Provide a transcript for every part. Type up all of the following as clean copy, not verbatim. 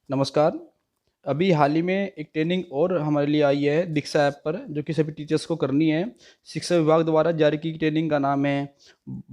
नमस्कार। अभी हाल ही में एक ट्रेनिंग और हमारे लिए आई है दीक्षा ऐप पर, जो कि सभी टीचर्स को करनी है। शिक्षा विभाग द्वारा जारी की ट्रेनिंग का नाम है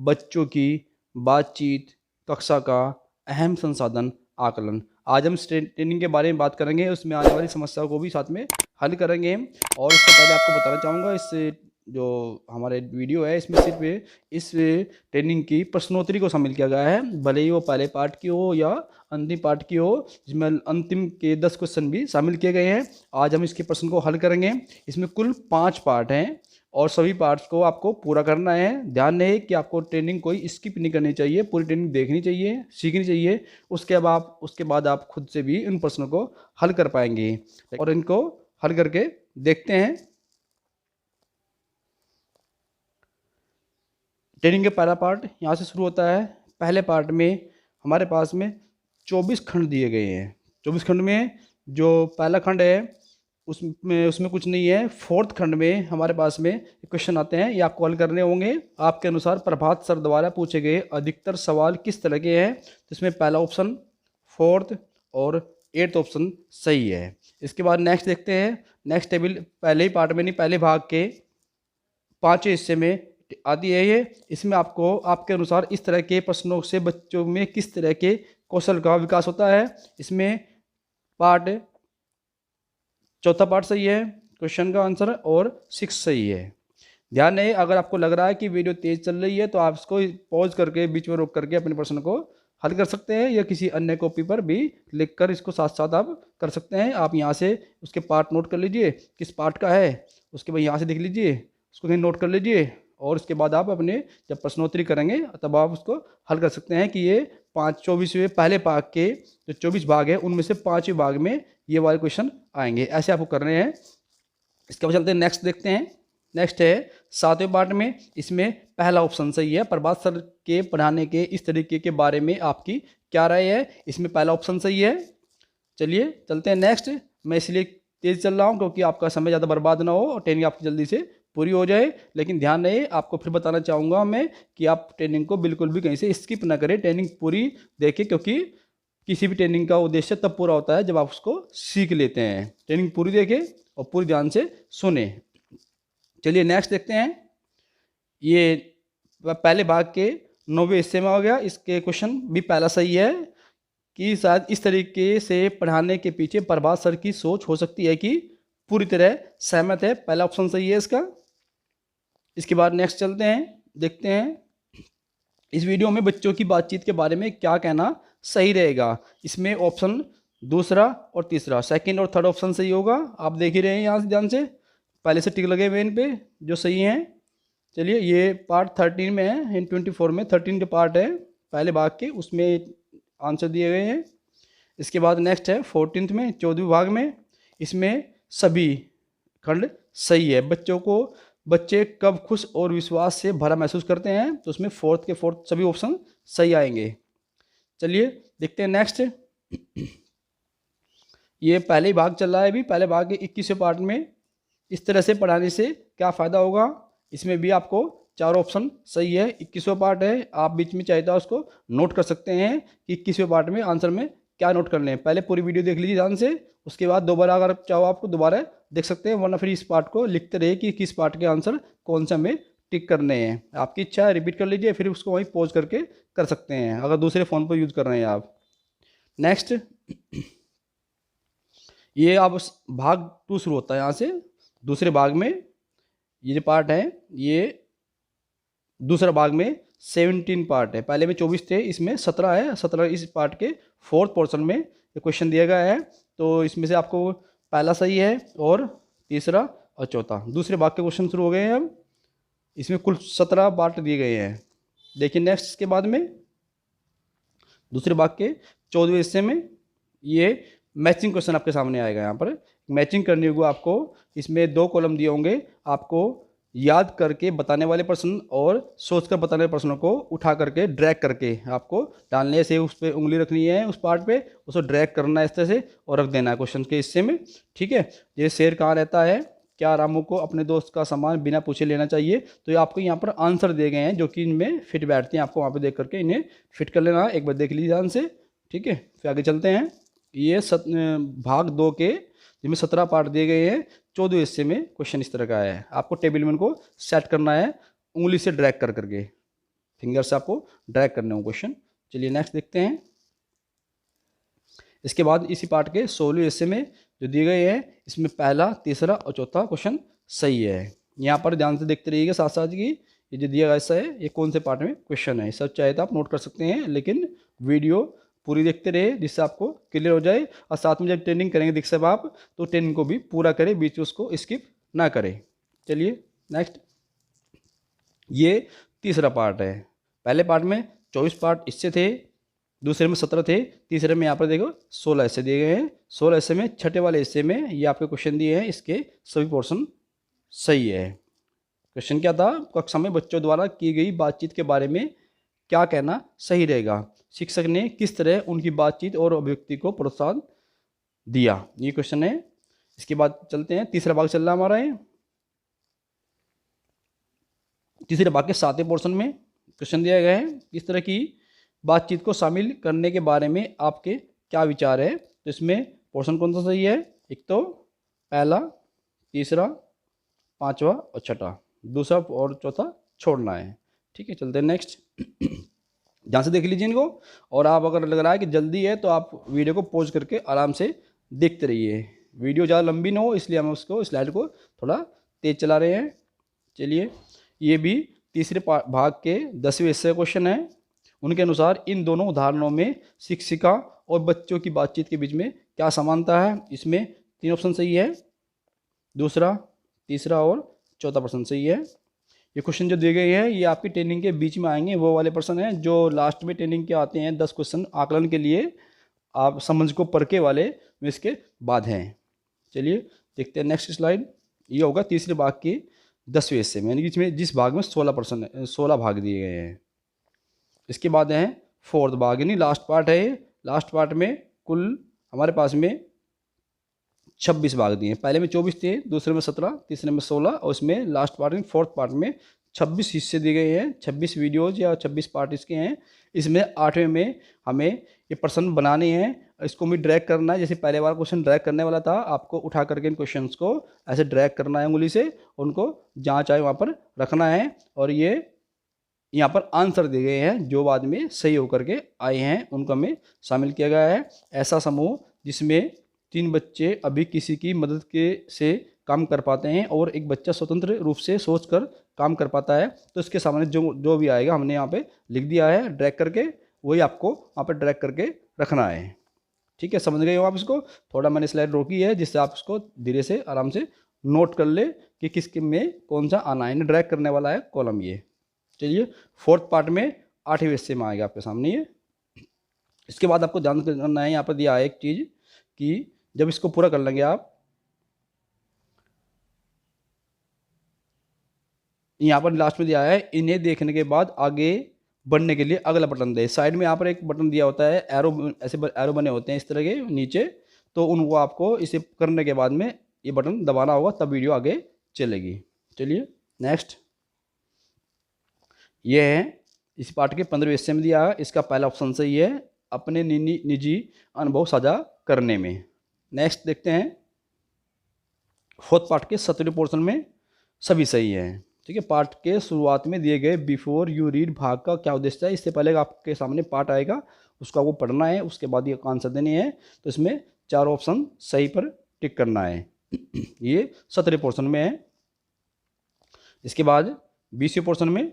बच्चों की बातचीत कक्षा का अहम संसाधन आकलन। आज हम इस ट्रेनिंग के बारे में बात करेंगे, उसमें आने वाली समस्याओं को भी साथ में हल करेंगे। और उससे पहले आपको बताना चाहूँगा, इस जो हमारे वीडियो है इसमें सिर्फ इस ट्रेनिंग की प्रश्नोत्तरी को शामिल किया गया है, भले ही वो पहले पार्ट की हो या अंतिम पार्ट की हो, जिसमें अंतिम के 10 क्वेश्चन भी शामिल किए गए हैं। आज हम इसके प्रश्न को हल करेंगे। इसमें कुल 5 पार्ट हैं और सभी पार्ट्स को आपको पूरा करना है। ध्यान रहे कि आपको ट्रेनिंग कोई स्किप नहीं करनी चाहिए, पूरी ट्रेनिंग देखनी चाहिए, सीखनी चाहिए। उसके बाद आप खुद से भी इन प्रश्नों को हल कर पाएंगे। और इनको हल करके देखते हैं। ट्रेनिंग का पहला पार्ट यहाँ से शुरू होता है। पहले पार्ट में हमारे पास में 24 खंड दिए गए हैं। 24 खंड में जो पहला खंड है उसमें कुछ नहीं है। फोर्थ खंड में हमारे पास में क्वेश्चन आते हैं, ये आपको हल करने होंगे। आपके अनुसार प्रभात सर द्वारा पूछे गए अधिकतर सवाल किस तरह के हैं? तो इसमें पहला ऑप्शन, फोर्थ और एट्थ ऑप्शन सही है। इसके बाद नेक्स्ट देखते हैं। नेक्स्ट टेबल पहले ही पार्ट में नहीं, पहले भाग के 5वें हिस्से में आती है ये। इसमें आपको आपके अनुसार इस तरह के प्रश्नों से बच्चों में किस तरह के कौशल का विकास होता है। इसमें पार्ट चौथा पार्ट सही है, क्वेश्चन का आंसर, और 6 सही है। ध्यान रहे, अगर आपको लग रहा है कि वीडियो तेज चल रही है तो आप इसको पॉज करके बीच में रोक करके अपने प्रश्न को हल कर सकते हैं, या किसी अन्य कॉपी पर भी लिख कर इसको साथ साथ आप कर सकते हैं। आप यहाँ से उसके पार्ट नोट कर लीजिए किस पार्ट का है, उसके बाद यहाँ से देख लीजिए, उसको कहीं नोट कर लीजिए। और उसके बाद आप अपने जब प्रश्नोत्तरी करेंगे तब आप उसको हल कर सकते हैं कि ये 24वें पहले भाग के जो 24 भाग हैं उनमें से 5वें भाग में ये वाले क्वेश्चन आएंगे। ऐसे आपको करने हैं। इसके बाद चलते हैं, नेक्स्ट देखते हैं। नेक्स्ट है 7वें पार्ट में। इसमें पहला ऑप्शन सही है, प्रभात सर के पढ़ाने के इस तरीके के बारे में आपकी क्या राय है? इसमें पहला ऑप्शन सही है। चलिए चलते हैं नेक्स्ट। मैं इसलिए तेज चल रहा हूँ क्योंकि आपका समय ज़्यादा बर्बाद ना हो और ट्रेनिंग आपकी जल्दी से पूरी हो जाए। लेकिन ध्यान रहे, आपको फिर बताना चाहूँगा मैं कि आप ट्रेनिंग को बिल्कुल भी कहीं से स्किप ना करें, ट्रेनिंग पूरी देखें, क्योंकि किसी भी ट्रेनिंग का उद्देश्य तब पूरा होता है जब आप उसको सीख लेते हैं। ट्रेनिंग पूरी देखें और पूरी ध्यान से सुने। चलिए नेक्स्ट देखते हैं। ये पहले भाग के 9वें हिस्से में हो गया। इसके क्वेश्चन भी पहला सही है कि शायद इस तरीके से पढ़ाने के पीछे प्रभात सर की सोच हो सकती है कि पूरी तरह सहमत है। पहला ऑप्शन सही है इसका। इसके बाद नेक्स्ट चलते हैं, देखते हैं इस वीडियो में बच्चों की बातचीत के बारे में क्या कहना सही रहेगा। इसमें ऑप्शन दूसरा और तीसरा, सेकंड और थर्ड ऑप्शन सही होगा। आप देख ही रहे हैं यहाँ से ध्यान से, पहले से टिक लगे हुए इन पे जो सही हैं। चलिए ये पार्ट 13 में है, इन 24 में 13 जो पार्ट है पहले भाग के उसमें आंसर दिए गए हैं। इसके बाद नेक्स्ट है 14th में 14वें भाग में। इसमें सभी खंड सही है। बच्चे कब खुश और विश्वास से भरा महसूस करते हैं, तो उसमें फोर्थ के फोर्थ सभी ऑप्शन सही आएंगे। चलिए देखते हैं नेक्स्ट। ये पहले ही भाग चल रहा है अभी, पहले भाग के 21वें पार्ट में इस तरह से पढ़ाने से क्या फ़ायदा होगा। इसमें भी आपको 4 ऑप्शन सही है। 21वां पार्ट है, आप बीच में चाहता है उसको नोट कर सकते हैं कि 21वें पार्ट में आंसर में क्या नोट कर लें। पहले पूरी वीडियो देख लीजिए ध्यान से, उसके बाद दोबारा अगर चाहो आपको दोबारा देख सकते हैं, वरना फिर इस पार्ट को लिखते रहिए कि किस पार्ट के आंसर कौन से हमें टिक करने हैं। आपकी इच्छा है रिपीट कर लीजिए, फिर उसको वहीं पॉज करके कर सकते हैं अगर दूसरे फ़ोन पर यूज़ कर रहे हैं आप। नेक्स्ट ये अब भाग 2 शुरू होता है यहाँ से। दूसरे भाग में ये जो पार्ट है, ये दूसरा भाग में 17 पार्ट है। पहले में 24 थे, इसमें 17 है। 17 इस पार्ट के फोर्थ पोर्शन में ये क्वेश्चन दिया गया है। तो इसमें से आपको पहला सही है और तीसरा और चौथा। दूसरे भाग के क्वेश्चन शुरू हो गए हैं अब। इसमें कुल 17 पार्ट दिए गए हैं। देखिए नेक्स्ट के बाद में दूसरे भाग के 14वें हिस्से में ये मैचिंग क्वेश्चन आपके सामने आएगा। यहाँ पर मैचिंग करनी होगी आपको। इसमें 2 कॉलम दिए होंगे, आपको याद करके बताने वाले प्रश्न और सोचकर बताने वाले प्रश्नों को उठा करके ड्रैग करके आपको डालने से उस पर उंगली रखनी है, उस पार्ट पे उसको ड्रैग करना है इस तरह से और रख देना है क्वेश्चन के हिस्से में। ठीक है। ये शेर कहाँ रहता है, क्या रामू को अपने दोस्त का सामान बिना पूछे लेना चाहिए। तो ये आपको यहाँ पर आंसर दिए गए हैं जो कि इनमें फिट बैठते हैं। आपको वहाँ पर देख करके इन्हें फिट कर लेना, एक बार देख लीजिए ध्यान से। ठीक है, फिर आगे चलते हैं। ये भाग 2 के जिसमें 17 पार्ट दिए गए हैं, 14वें हिस्से में क्वेश्चन इस तरह का है। आपको टेबल में इनको सेट करना है उंगली से ड्रैग कर करके, फिंगर से आपको ड्रैग करने हो क्वेश्चन। चलिए नेक्स्ट देखते हैं। इसके बाद इसी पार्ट के 16वें हिस्से में जो दिए गए हैं, इसमें पहला, तीसरा और चौथा क्वेश्चन सही है। यहाँ पर ध्यान से देखते रहिएगा साथ साथ कि ये जो दिया गया हिस्सा है ये कौन से पार्ट में क्वेश्चन है। सब चाहे तो आप नोट कर सकते हैं, लेकिन वीडियो पूरी देखते रहे जिससे आपको क्लियर हो जाए। और साथ में जब ट्रेनिंग करेंगे दीक्षा साहब आप, तो ट्रेनिंग को भी पूरा करें, बीच में उसको स्किप ना करें। चलिए नेक्स्ट, ये तीसरा पार्ट है। पहले पार्ट में 24 पार्ट इससे थे, दूसरे में 17 थे, तीसरे में यहाँ पर देखो 16 हिस्से दिए गए हैं। 16 हिस्से में छठे वाले हिस्से में ये आपके क्वेश्चन दिए हैं, इसके सभी पोर्शन सही है। क्वेश्चन क्या था, कक्षा में बच्चों द्वारा की गई बातचीत के बारे में क्या कहना सही रहेगा, शिक्षक ने किस तरह उनकी बातचीत और अभिव्यक्ति को प्रोत्साहन दिया, ये क्वेश्चन है। इसके बाद चलते हैं, तीसरा भाग चल रहा हमारा है। तीसरे भाग के 7वें पोर्शन में क्वेश्चन दिया गया है, इस तरह की बातचीत को शामिल करने के बारे में आपके क्या विचार है। तो इसमें पोर्शन कौन सा सही है, एक तो पहला, तीसरा, पांचवा और छठा, दूसरा और चौथा छोड़ना है। ठीक है, चलते हैं नेक्स्ट। ध्यान से देख लीजिए इनको, और आप अगर लग रहा है कि जल्दी है तो आप वीडियो को पॉज करके आराम से देखते रहिए। वीडियो ज़्यादा लंबी ना हो इसलिए हम उसको स्लाइड को थोड़ा तेज चला रहे हैं। चलिए, ये भी तीसरे भाग के 10वें हिस्से क्वेश्चन है। उनके अनुसार इन दोनों उदाहरणों में शिक्षिका और बच्चों की बातचीत के बीच में क्या समानता है। इसमें 3 ऑप्शन सही है, दूसरा, तीसरा और चौथा प्रश्न सही है। ये क्वेश्चन जो दिए गए हैं ये आपकी ट्रेनिंग के बीच में आएंगे, वो वाले प्रश्न हैं जो लास्ट में ट्रेनिंग के आते हैं। 10 क्वेश्चन आकलन के लिए, आप समझ को परखे वाले में इसके बाद हैं। चलिए देखते हैं नेक्स्ट स्लाइड। ये होगा तीसरे भाग की 10वें हिस्से में, यानी कि इसमें जिस भाग में 16 भाग दिए गए हैं। इसके बाद है 4th भाग, यानी लास्ट पार्ट है ये। लास्ट पार्ट में कुल हमारे पास में 26 भाग दिए। पहले में 24 थे, दूसरे में 17, तीसरे में 16 और इसमें लास्ट पार्ट में 4th पार्ट में 26 हिस्से दिए गए हैं। 26 वीडियोज या 26 पार्ट इसके हैं। इसमें 8वें में हमें ये प्रश्न बनाने हैं, इसको भी ड्रैग करना है। जैसे पहले वाला क्वेश्चन ड्रैग करने वाला था, आपको उठा करके इन क्वेश्चंस को ऐसे ड्रैग करना है उंगली से, उनको जहाँ चाहे वहाँ पर रखना है। और ये यहाँ पर आंसर दिए गए हैं जो बाद में सही होकर के आए हैं, उनको हमें शामिल किया गया है। ऐसा समूह जिसमें 3 बच्चे अभी किसी की मदद के से काम कर पाते हैं और एक बच्चा स्वतंत्र रूप से सोचकर काम कर पाता है, तो इसके सामने जो भी आएगा हमने यहाँ पे लिख दिया है ड्रैग करके, वही आपको वहाँ पे ड्रैग करके रखना है। ठीक है, समझ गए हो आप इसको। थोड़ा मैंने स्लाइड रोकी है जिससे आप इसको धीरे से आराम से नोट कर ले कि किसके में कौन सा आना है। ड्रैग करने वाला है कॉलम ये। चलिए 4th पार्ट में 8वें हिस्से में आएगा आपके सामने ये। इसके बाद आपको ध्यान करना है, यहाँ पर दिया है एक चीज़ कि जब इसको पूरा कर लेंगे आप, यहाँ पर लास्ट में दिया है इन्हें देखने के बाद आगे बढ़ने के लिए अगला बटन दे। साइड में यहाँ पर एक बटन दिया होता है, एरो, ऐसे एरो बने होते हैं इस तरह के नीचे, तो उनको आपको इसे करने के बाद में ये बटन दबाना होगा, तब वीडियो आगे चलेगी। चलिए नेक्स्ट, ये है इस पार्ट के 15वें हिस्से में दिया है। इसका पहला ऑप्शन सही है, अपने निजी अनुभव साझा करने में। नेक्स्ट देखते हैं 4th पार्ट के 17वें पोर्शन में सभी सही है। ठीक है, पार्ट के शुरुआत में दिए गए बिफोर यू रीड भाग का क्या उद्देश्य है। इससे पहले आपके सामने पार्ट आएगा, उसको आपको पढ़ना है, उसके बाद ये आंसर देने हैं। तो इसमें 4 ऑप्शन सही पर टिक करना है। ये 17वें पोर्शन में है। इसके बाद 20वें पोर्शन में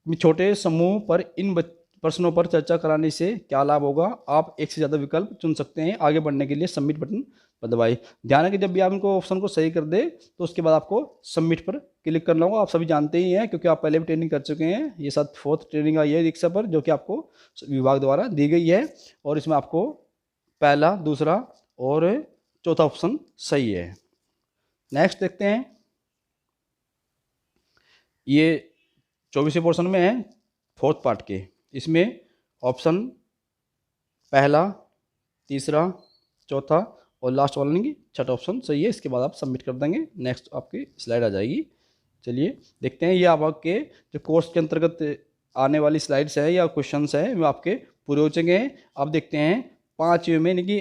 छोटे समूह पर इन प्रश्नों पर चर्चा कराने से क्या लाभ होगा। आप एक से ज़्यादा विकल्प चुन सकते हैं। आगे बढ़ने के लिए सबमिट बटन पर दबाइए। ध्यान है कि जब भी आप इनको ऑप्शन को सही कर दे तो उसके बाद आपको सबमिट पर क्लिक करना होगा। आप सभी जानते ही हैं क्योंकि आप पहले भी ट्रेनिंग कर चुके हैं। ये 4th ट्रेनिंग आई है दीक्षा पर, जो कि आपको विभाग द्वारा दी गई है, और इसमें आपको पहला, दूसरा और चौथा ऑप्शन सही है। नेक्स्ट देखते हैं, ये 24वें पोर्शन में है 4th पार्ट के। इसमें ऑप्शन पहला, तीसरा, चौथा और लास्ट वाला नहीं, छठा ऑप्शन सही है। इसके बाद आप सबमिट कर देंगे, नेक्स्ट आपकी स्लाइड आ जाएगी। चलिए देखते हैं, ये आपके जो कोर्स के अंतर्गत आने वाली स्लाइड्स है या क्वेश्चंस है वो आपके पूरे हो चुके हैं। अब देखते हैं 5वें में, यानी कि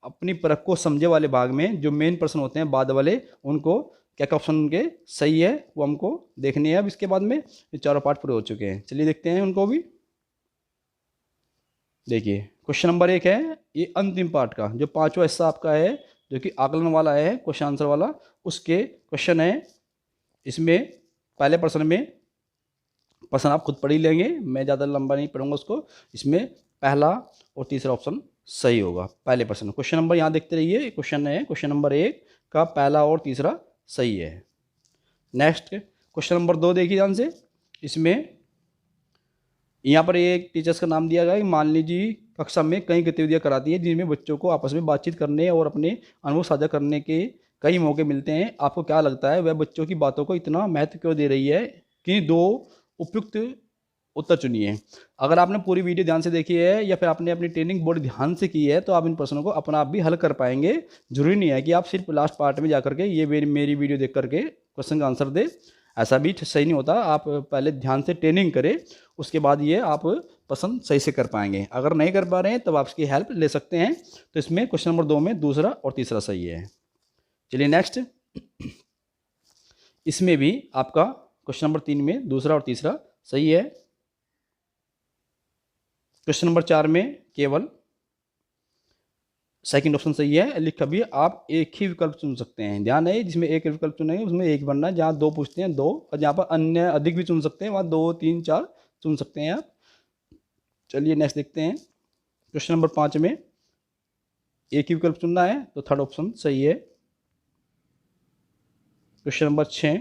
अपनी परख को समझे वाले भाग में जो मेन प्रश्न होते हैं बाद वाले, उनको क्या क्या ऑप्शन उनके सही है वो हमको देखने हैं। अब इसके बाद में ये चारों पार्ट पूरे हो चुके हैं, चलिए देखते हैं उनको भी। देखिए क्वेश्चन नंबर 1 है ये अंतिम पार्ट का, जो 5वां हिस्सा आपका है जो कि आकलन वाला है, क्वेश्चन आंसर वाला, उसके क्वेश्चन है। इसमें पहले प्रश्न में प्रश्न आप खुद पढ़ ही लेंगे, मैं ज़्यादा लंबा नहीं पढ़ूंगा उसको। इसमें पहला और तीसरा ऑप्शन सही होगा पहले प्रश्न। क्वेश्चन नंबर यहाँ देखते रहिए, क्वेश्चन है क्वेश्चन नंबर 1 का पहला और तीसरा सही है। नेक्स्ट क्वेश्चन नंबर 2 देखिए ध्यान से। इसमें यहाँ पर एक टीचर्स का नाम दिया गया है। मान लीजिए कक्षा में कई गतिविधियाँ कराती है जिनमें बच्चों को आपस में बातचीत करने और अपने अनुभव साझा करने के कई मौके मिलते हैं। आपको क्या लगता है वह बच्चों की बातों को इतना महत्व क्यों दे रही है? कि 2 उपयुक्त उत्तर चुनिए। अगर आपने पूरी वीडियो ध्यान से देखी है या फिर आपने अपनी ट्रेनिंग बोर्ड ध्यान से की है तो आप इन प्रश्नों को अपना आप भी हल कर पाएंगे। जरूरी नहीं है कि आप सिर्फ लास्ट पार्ट में जा करके ये मेरी वीडियो देख करके क्वेश्चन का आंसर दे, ऐसा भी सही नहीं होता। आप पहले ध्यान से ट्रेनिंग करें, उसके बाद ये आप प्रश्न सही से कर पाएंगे। अगर नहीं कर पा रहे हैं तब आप इसकी हेल्प ले सकते हैं। तो इसमें क्वेश्चन नंबर 2 में दूसरा और तीसरा सही है। चलिए नेक्स्ट, इसमें भी आपका क्वेश्चन नंबर 3 में दूसरा और तीसरा सही है। क्वेश्चन नंबर 4 में केवल सेकंड ऑप्शन सही है। लिखा भी आप एक ही विकल्प चुन सकते हैं। ध्यान है जिसमें एक विकल्प चुनेंगे उसमें एक बनना है। जहाँ 2 पूछते हैं 2, और जहाँ पर अन्य अधिक भी चुन सकते हैं वहाँ 2, 3, 4 चुन सकते हैं आप। चलिए नेक्स्ट देखते हैं। क्वेश्चन नंबर 5 में एक ही विकल्प चुनना है तो थर्ड ऑप्शन सही है। क्वेश्चन नंबर 6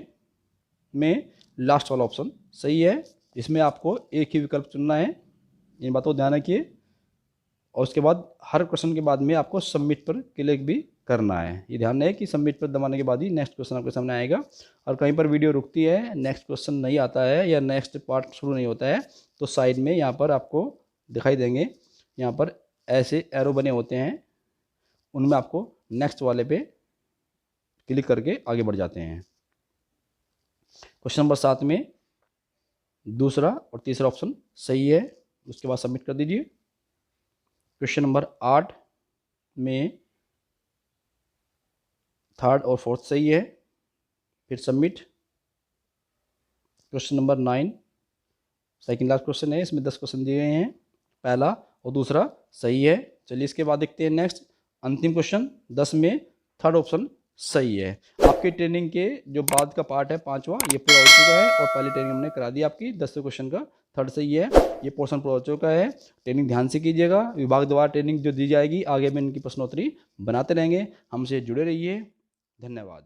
में लास्ट वाला ऑप्शन सही है। इसमें आपको एक ही विकल्प चुनना है, इन बातों को ध्यान रखिए। और उसके बाद हर क्वेश्चन के बाद में आपको सबमिट पर क्लिक भी करना है। ये ध्यान है कि सबमिट पर दबाने के बाद ही नेक्स्ट क्वेश्चन आपके सामने आएगा। और कहीं पर वीडियो रुकती है, नेक्स्ट क्वेश्चन नहीं आता है या नेक्स्ट पार्ट शुरू नहीं होता है तो साइड में यहाँ पर आपको दिखाई देंगे, यहाँ पर ऐसे एरो बने होते हैं, उनमें आपको नेक्स्ट वाले पे क्लिक करके आगे बढ़ जाते हैं। क्वेश्चन नंबर 7 में दूसरा और तीसरा ऑप्शन सही है, उसके बाद सबमिट कर दीजिए। क्वेश्चन नंबर 8 में थर्ड और फोर्थ सही है, फिर submit. Question number 9 second last question है, इसमें 10 क्वेश्चन दिए गए हैं, पहला और दूसरा सही है। चलिए इसके बाद देखते हैं नेक्स्ट अंतिम क्वेश्चन 10 में थर्ड ऑप्शन सही है। आपकी ट्रेनिंग के जो बाद का पार्ट है 5वां ये पूरा हो चुका है और पहली ट्रेनिंग हमने करा दी आपकी 10 क्वेश्चन का, थर्ड सही है। ये पोर्शन पूरा हो चुका है। ट्रेनिंग ध्यान से कीजिएगा, विभाग द्वारा ट्रेनिंग जो दी जाएगी आगे में इनकी प्रश्नोत्तरी बनाते रहेंगे। हमसे जुड़े रहिए, धन्यवाद।